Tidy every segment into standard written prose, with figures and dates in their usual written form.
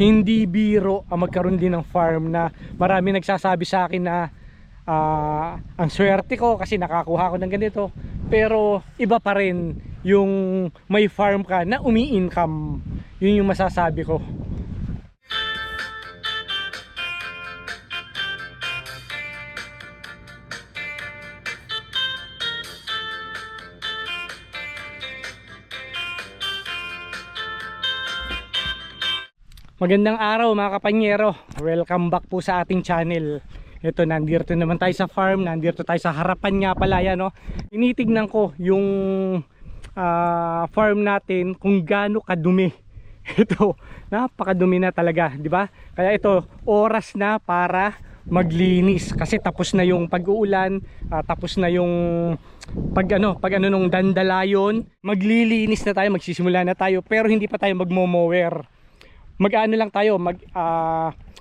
Hindi biro ang magkaroon din ng farm, na marami nagsasabi sa akin na ang swerte ko kasi nakakuha ko ng ganito. Pero iba pa rin yung may farm ka na umi-income. Yun yung masasabi ko. Magandang araw mga kapanyero. Welcome back po sa ating channel. Ito, nandito naman tayo sa farm. Nandito tayo sa harapan nga pala yan, no? Tinitignan ko yung farm natin kung gaano kadumi. Ito, napakadumi na talaga, di ba? Kaya ito, oras na para maglinis kasi tapos na yung pag-uulan, tapos na yung pag ano nung dandalayon. Maglilinis na tayo, magsisimula na tayo, pero hindi pa tayo magmo-mower. Mag-ano lang tayo,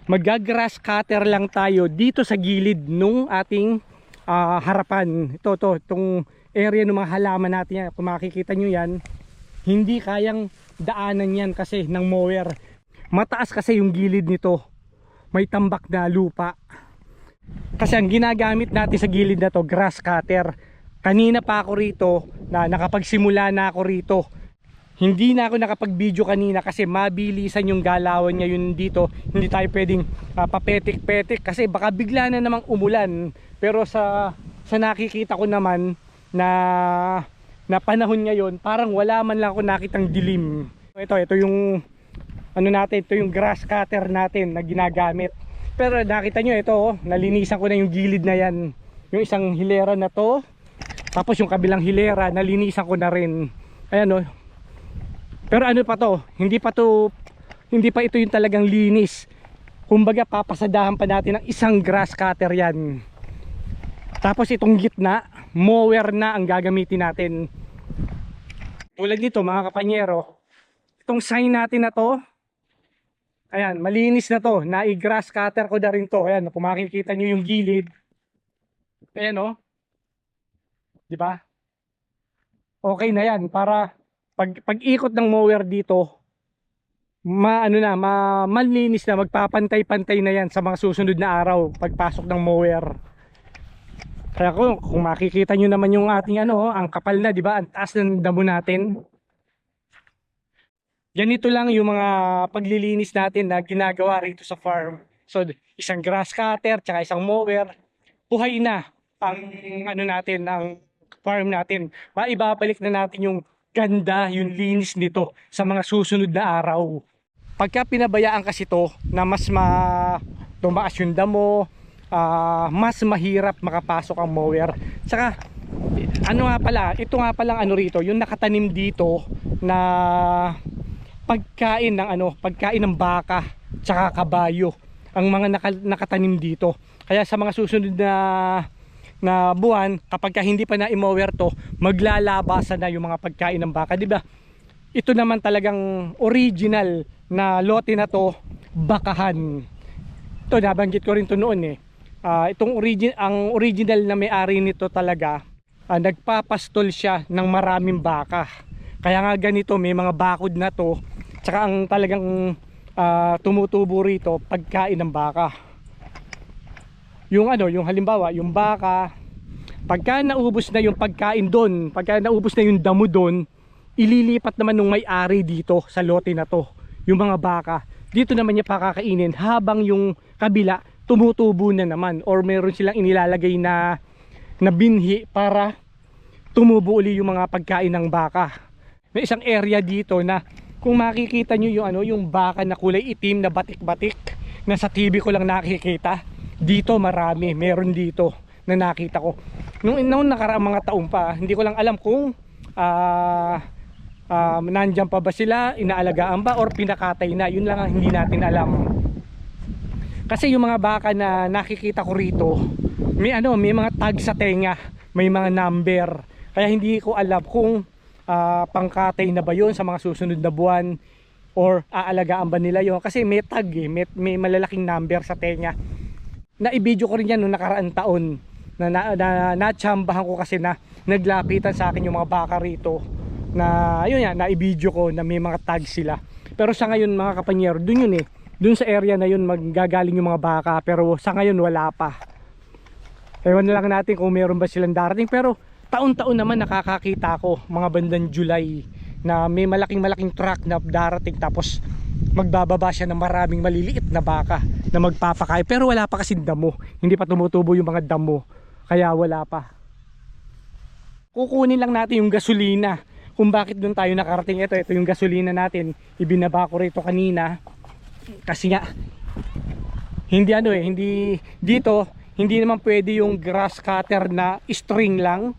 mag-grass cutter lang tayo dito sa gilid nung ating harapan. Itong area ng mga halaman natin yan. Kung makikita nyo yan, hindi kayang daanan yan kasi ng mower. Mataas kasi yung gilid nito, may tambak na lupa. Kasi ang ginagamit natin sa gilid na to, grass cutter. Kanina pa ako rito, nakapagsimula na ako rito. Hindi na ako nakapag-video kanina kasi mabilisan yung galawan niya yun dito. Hindi tayo pwedeng papetik-petik kasi baka bigla na namang umulan. Pero sa nakikita ko naman na panahon ngayon, parang wala man lang ako nakitang dilim. Ito yung ano natin, ito yung grass cutter natin na ginagamit. Pero nakita nyo ito, nalinisan ko na yung gilid na yan. Yung isang hilera na to, tapos yung kabilang hilera nalinisan ko na rin. Ayan, pero ano pa to, hindi pa ito yung talagang linis. Kumbaga papasadahan pa natin ng isang grass cutter yan. Tapos itong gitna, mower na ang gagamitin natin. Tulad nito mga kapanyero, itong sign natin na to, ayan, malinis na to. Nai-grass cutter ko na rin to. Ayan, kung makikita nyo yung gilid. Ayan, diba? Okay na yan para pag-ikot ng mower dito, malinis na, magpapantay-pantay na yan sa mga susunod na araw pagpasok ng mower. Kaya kung makikita nyo naman yung ating ang kapal na, di ba? Ang taas ng damo natin. Ganito lang yung mga paglilinis natin na ginagawa rito sa farm. So, isang grass cutter, tsaka isang mower, buhay na ang natin, ang farm natin. Maibabalik na natin yung ganda, yung linis nito sa mga susunod na araw. Pagka pinabayaan kasi to na mas tumaas yung damo, mas mahirap makapasok ang mower. Saka ito nga palang rito, yung nakatanim dito na pagkain ng baka tsaka kabayo ang mga nakatanim dito. Kaya sa mga susunod na buwan, kapag hindi pa na-mower to, maglalabasan na yung mga pagkain ng baka, di ba? Ito naman talagang original na lote na to, bakahan. Ito, nabanggit ko rin to noon ang original na may-ari nito talaga, nagpapastol siya ng maraming baka. Kaya nga ganito, may mga bakod na to, tsaka ang talagang tumutubo rito, pagkain ng baka. Yung halimbawa, yung baka, pagka naubos na yung pagkain doon, pagka naubos na yung damo doon, ililipat naman ng may-ari dito sa lote na to, yung mga baka. Dito naman niya pakakainin habang yung kabila tumutubo na naman, or meron silang inilalagay na binhi para tumubo uli yung mga pagkain ng baka. May isang area dito na kung makikita nyo yung baka na kulay itim na batik-batik, na sa TV ko lang nakikita. Dito marami, meron dito na nakita ko. Nung nakaraang mga taon pa, hindi ko lang alam kung nandyan pa ba sila, inaalagaan ba, or pinakatay na. Yun lang ang hindi natin alam. Kasi yung mga baka na nakikita ko rito, may mga tag sa tenga, may mga number. Kaya hindi ko alam kung pangkatay na ba yun sa mga susunod na buwan, or aalagaan ba nila yun. Kasi may tag may malalaking number sa tenga. Na-i-video ko rin yan noong nakaraang taon na natsambahan ko kasi na naglapitan sa akin yung mga baka rito, na ayun yan, na-i-video ko na may mga tag sila. Pero sa ngayon mga kapanyero, dun yun dun sa area na yun maggagaling yung mga baka, pero sa ngayon wala pa. Ewan na lang natin kung meron ba silang darating, pero taon-taon naman nakakakita ko mga bandang July na may malaking truck na darating, tapos magbababa siya ng maraming maliliit na baka na magpapakain, pero wala pa kasi damo, hindi pa tumutubo yung mga damo, kaya wala pa. Kukunin lang natin yung gasolina kung bakit doon tayo nakarating. Ito yung gasolina natin, ibinaba ko rito kanina kasi nga hindi dito hindi naman pwede yung grass cutter na string lang,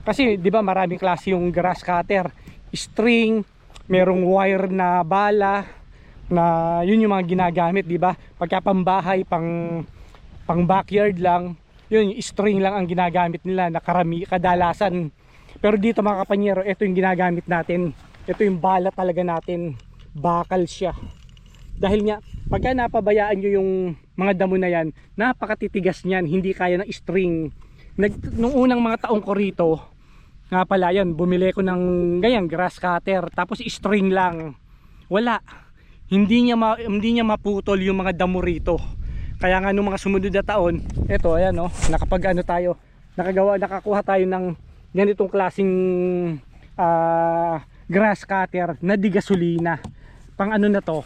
kasi di ba maraming klase yung grass cutter, string, merong wire na bala, na yun yung mga ginagamit, di ba? Pagka pambahay, pang backyard lang, yun yung string lang ang ginagamit nila na kadalasan. Pero dito mga kapanyero, ito yung ginagamit natin, ito yung bala talaga natin, bakal siya. Dahil nga pagka napabayaan nyo yung mga damo na yan, napakatitigas niyan, hindi kaya ng string. Nung unang mga taong ko rito nga pala yan, bumili ko ng ganyan grass cutter, tapos string lang, wala, hindi niya maputol yung mga damo rito. Kaya nga nung mga sumunod na taon, eto ayan nakakuha tayo ng ganitong klaseng grass cutter na di gasolina. Pang ano na to,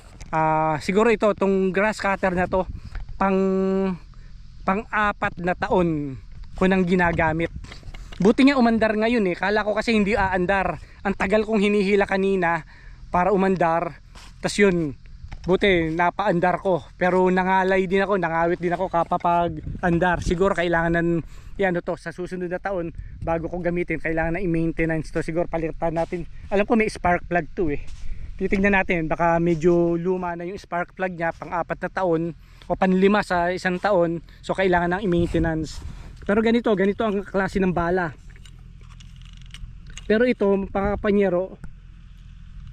siguro itong grass cutter na to pang 4 na taon ko nang ginagamit. Buti nga umandar ngayon kala ko kasi hindi aandar, ang tagal kong hinihila kanina para umandar, tas yun, buti napaandar ko, pero nangawit din ako kapapag andar. Siguro kailangan sa susunod na taon bago ko gamitin, kailangan na i-maintenance to. Siguro palitan natin, alam ko may spark plug to titignan natin, baka medyo luma na yung spark plug nya, pang 4 na taon o pang 5 sa isang taon, so kailangan ng i-maintenance. Pero ganito ang klase ng bala. Pero ito mga kapanyero,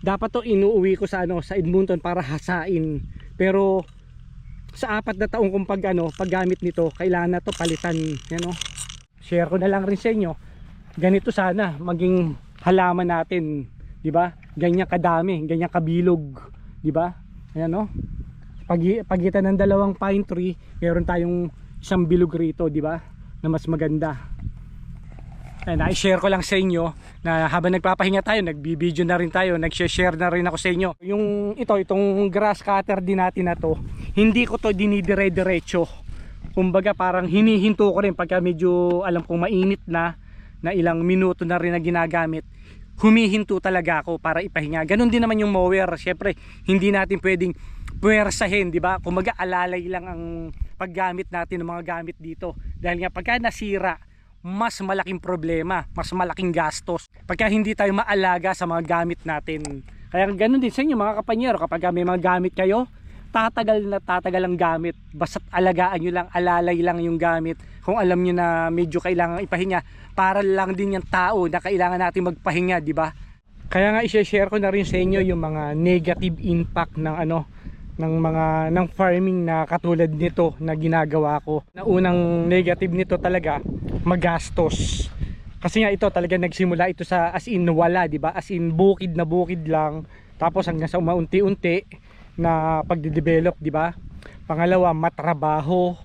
dapat to inuuwi ko sa Edmonton para hasain. Pero sa 4 na taong kung paggamit nito, kailangan na to palitan. Share ko na lang rin sa inyo. Ganito sana maging halaman natin, di ba? Ganyan kadami, ganyan kabilog, di ba? Ayan pagitan ng 2 pine tree, meron tayong isang bilog rito, di ba? Na mas maganda. I-share ko lang sa inyo na habang nagpapahinga tayo, nagbibideo na rin tayo, nag-share na rin ako sa inyo. Itong grass cutter din natin na to, hindi ko to dinidire-diretso. Kumbaga parang hinihinto ko rin pagka medyo alam kong mainit na ilang minuto na rin na ginagamit. Humihinto talaga ako para ipahinga. Ganon din naman yung mower. Syempre, hindi natin pwedeng puwersahin, di ba? Kumbaga alalay lang ang paggamit natin ng mga gamit dito. Dahil nga pagka nasira, mas malaking problema, mas malaking gastos pagka hindi tayo maalaga sa mga gamit natin. Kaya ganun din sa inyo mga kapanyero, kapag may mga gamit kayo, tatagal ang gamit, basta't alagaan nyo lang, alalay lang yung gamit. Kung alam nyo na medyo kailangan ipahinga, para lang din yung tao na kailangan natin magpahinga, di ba? Kaya nga i-share ko na rin sa inyo yung mga negative impact ng farming na katulad nito na ginagawa ko. Na unang negative nito talaga, magastos. Kasi nga ito talaga nagsimula ito sa as in wala, di ba? As in bukid na bukid lang, tapos hanggang sa umaunti-unti na pagde-develop, di ba? Pangalawa, matrabaho,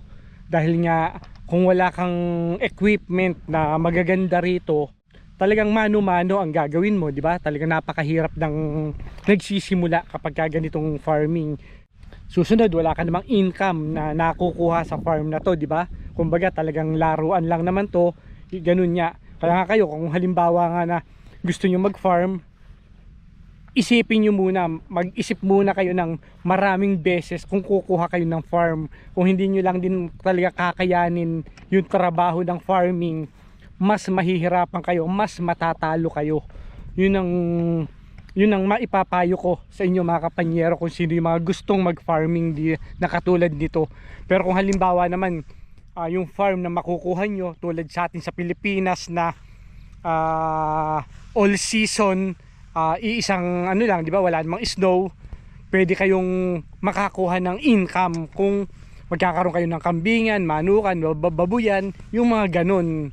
dahil nga kung wala kang equipment na magaganda rito, talagang mano-mano ang gagawin mo, di ba? Talagang napakahirap ng nagsisimula kapag ganitong farming. Susunod, wala ka namang income na nakukuha sa farm na to, di ba? Kumbaga talagang laruan lang naman to, ganun nga. Kaya nga kayo, kung halimbawa nga na gusto nyo mag-farm, isipin nyo muna, mag-isip muna kayo ng maraming beses kung kukuha kayo ng farm. Kung hindi nyo lang din talaga kakayanin yung trabaho ng farming, mas mahihirapan kayo, mas matatalo kayo. Yun ang maipapayo ko sa inyo mga kapanyero, kung sino yung mga gustong mag-farming na katulad nito. Pero kung halimbawa naman, yung farm na makukuha nyo, tulad sa atin sa Pilipinas na all season, iisang lang, di ba, wala namang snow, pwede kayong makakuha ng income kung magkakaroon kayo ng kambingan, manukan, babuyan, yung mga ganun.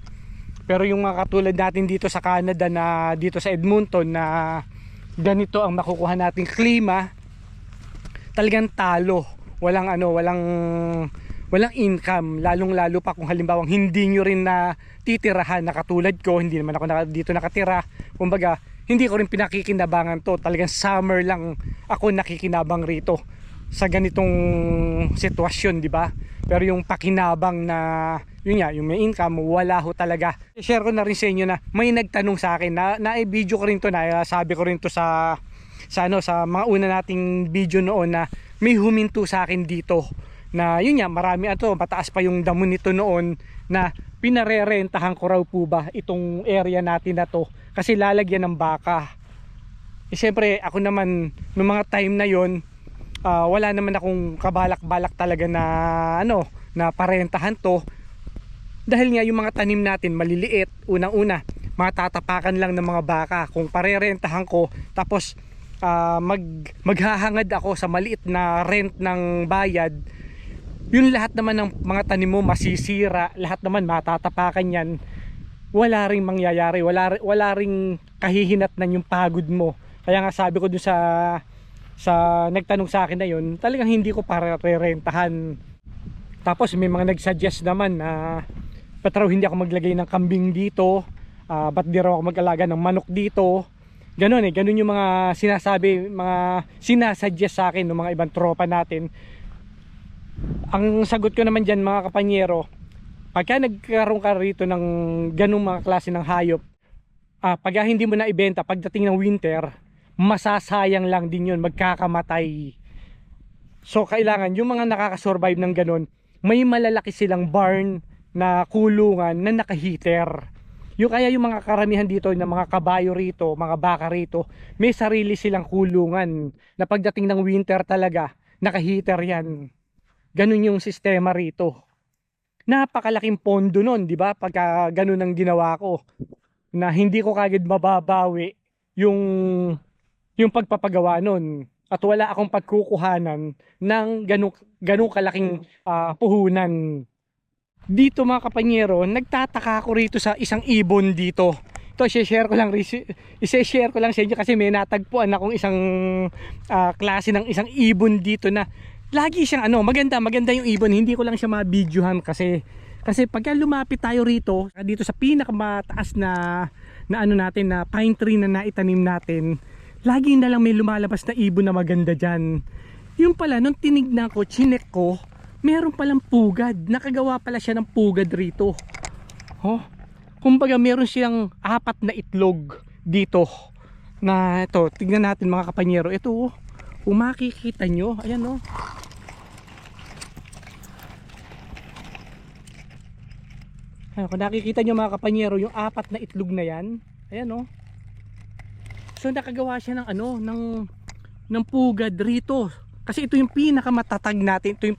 Pero yung mga katulad natin dito sa Canada, na dito sa Edmonton, na ganito ang makukuha nating klima, talagang talo. walang income, lalong-lalo pa kung halimbawa hindi nyo rin na titirahan na katulad ko, hindi naman ako dito nakatira. Kumbaga, hindi ko rin pinakikinabangan to. Talagang summer lang ako nakikinabang rito sa ganitong sitwasyon, di ba? Pero yung pakinabang na yun nga, yung may income, wala ho talaga. I-share ko na rin sa inyo na may nagtanong sa akin na i-video ko rin to, na sabi ko rin to sa mga una nating video noon, na may huminto sa akin dito na yun nga, marami mataas pa yung damo nito noon, na pinarerentahan ko raw po ba itong area natin na to kasi lalagyan ng baka. Siyempre ako naman noong mga time na yon, wala naman akong kabalak-balak talaga na na parentahan to, dahil nga yung mga tanim natin maliliit. Unang-una, matatapakan lang ng mga baka. Kung parerentahan ko tapos maghahangad ako sa maliit na rent ng bayad, yun lahat naman ng mga tanim mo masisira, lahat naman matatapakan yan, wala ring mangyayari, wala ring kahihinatnan yung pagod mo. Kaya nga sabi ko dun sa nagtanong sa akin na yun, talagang hindi ko para rerentahan. Tapos may mga nagsuggest naman na ba't raw hindi ako maglagay ng kambing dito, ba't di raw ako mag-alaga ng manok dito. Ganun yung mga sinasabi, mga sinasuggest sa akin ng mga ibang tropa natin. Ang sagot ko naman dyan, mga kapanyero, pagka nagkaroon ka rito ng ganung mga klase ng hayop, pagka hindi mo na ibenta pagdating ng winter, masasayang lang din yun, magkakamatay. So kailangan yung mga nakakasurvive ng ganun, may malalaki silang barn na kulungan na naka-heater. Kaya yung mga karamihan dito na mga kabayo rito, mga baka rito, may sarili silang kulungan na pagdating ng winter talaga, naka-heater yan. Ganun yung sistema rito. Napakalaking pondo nun, di ba? Pagka ganun ang ginawa ko, na hindi ko kagad mababawi yung pagpapagawa nun. At wala akong pagkukuhanan ng ganung kalaking puhunan. Dito mga kapanyero, nagtataka ako rito sa isang ibon dito. Ito, i-share ko lang sa inyo kasi may natagpuan akong isang klase ng isang ibon dito na lagi siyang maganda yung ibon. Hindi ko lang siya ma-videohan kasi pagka lumapit tayo rito sa pinakamataas na natin na pine tree na naitanim natin, lagi na lang may lumalabas na ibon na maganda dyan. Yung pala, nung tinignan ko, chinek ko, meron palang pugad. Nakagawa pala siya ng pugad rito. Kumbaga meron siyang 4 na itlog dito. Na ito, tignan natin mga kapanyero. Ito, kung makikita nyo, ayan kung nakikita nyo mga kapanyero, yung 4 na itlog na yan, ayan so nakagawa siya ng pugad rito. Kasi ito yung pinakamatatag natin. Ito yung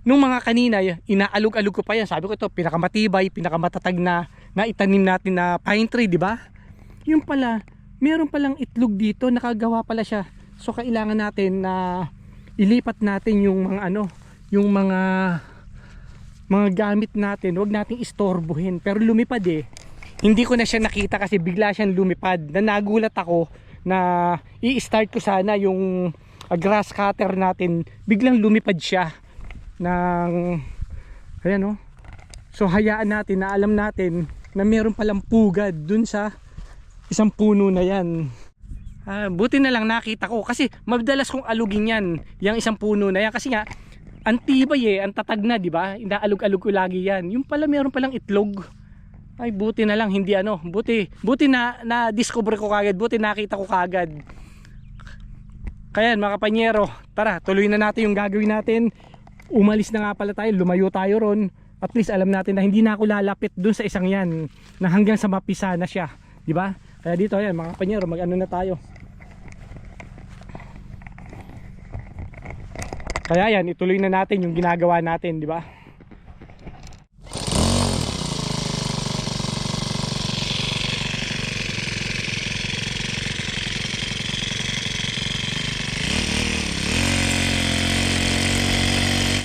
nung mga kanina, inaalog-alog ko pa yan. Sabi ko ito, pinakamatibay, pinakamatatag na itanim natin na pine tree, di ba? Yung pala, meron palang itlog dito, nakagawa pala siya. So kailangan natin na ilipat natin yung mga gamit natin. Huwag nating istorbohin. Pero lumipad Hindi ko na siya nakita kasi bigla siyang lumipad. Nagulat ako na i-start ko sana yung grass cutter natin, biglang lumipad siya ng so hayaan natin na alam natin na meron palang pugad dun sa isang puno na yan. Buti na lang nakita ko kasi madalas kong alugin yan, yung isang puno na yan, kasi nga ang tibay ang tatag na, di ba? Inaalog-alog ko lagi yan. Yung pala meron palang itlog. Ay, buti na lang hindi buti na discover ko kagad, buti nakita ko kagad. Kaya mga kapanyero, tara, tuloy na natin yung gagawin natin. Umalis na nga pala tayo, lumayo tayo ron. At least alam natin na hindi na ako lalapit dun sa isang yan, na hanggang sa mapisa na siya, di ba? Kaya dito ayan mga kapanyero, mag-ano na tayo. Kaya yan, ituloy na natin yung ginagawa natin, di ba?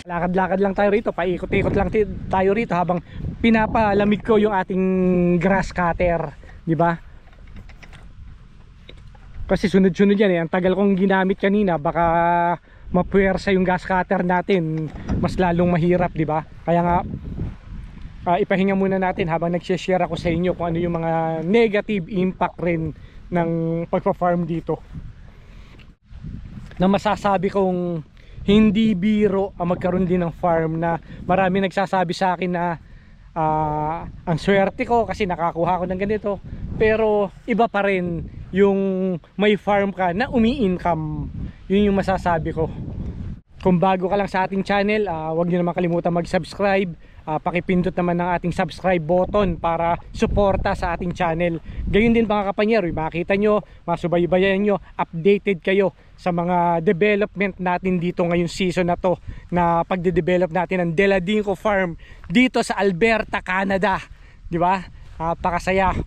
Lakad-lakad lang tayo rito, paikot-ikot lang tayo rito habang pinapalamig ko yung ating grass cutter, di ba? Kasi sunod-sunod yan ang tagal kong ginamit kanina, baka mapuwersa yung gas cutter natin, mas lalong mahirap, di ba? Kaya nga ipahinga muna natin habang nag-share ako sa inyo kung ano yung mga negative impact rin ng pagpa-farm dito, na masasabi kong hindi biro ang magkaroon din ng farm. Na marami nagsasabi sa akin na ang swerte ko kasi nakakuha ko ng ganito, pero iba pa rin yung may farm ka na umi-income. Yun yung masasabi ko. Kung bago ka lang sa ating channel, huwag niyo naman kalimutan mag-subscribe. Pakipindot naman ng ating subscribe button para suporta sa ating channel. Gayun din mga kapanyero, makita nyo, masubaybayan nyo, updated kayo sa mga development natin dito ngayong season na to, na pagde-develop natin ng Deladinco Farm dito sa Alberta, Canada. Di ba? Napakasaya.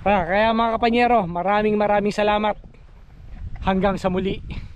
Kaya mga kapanyero, maraming salamat. Hanggang sa muli.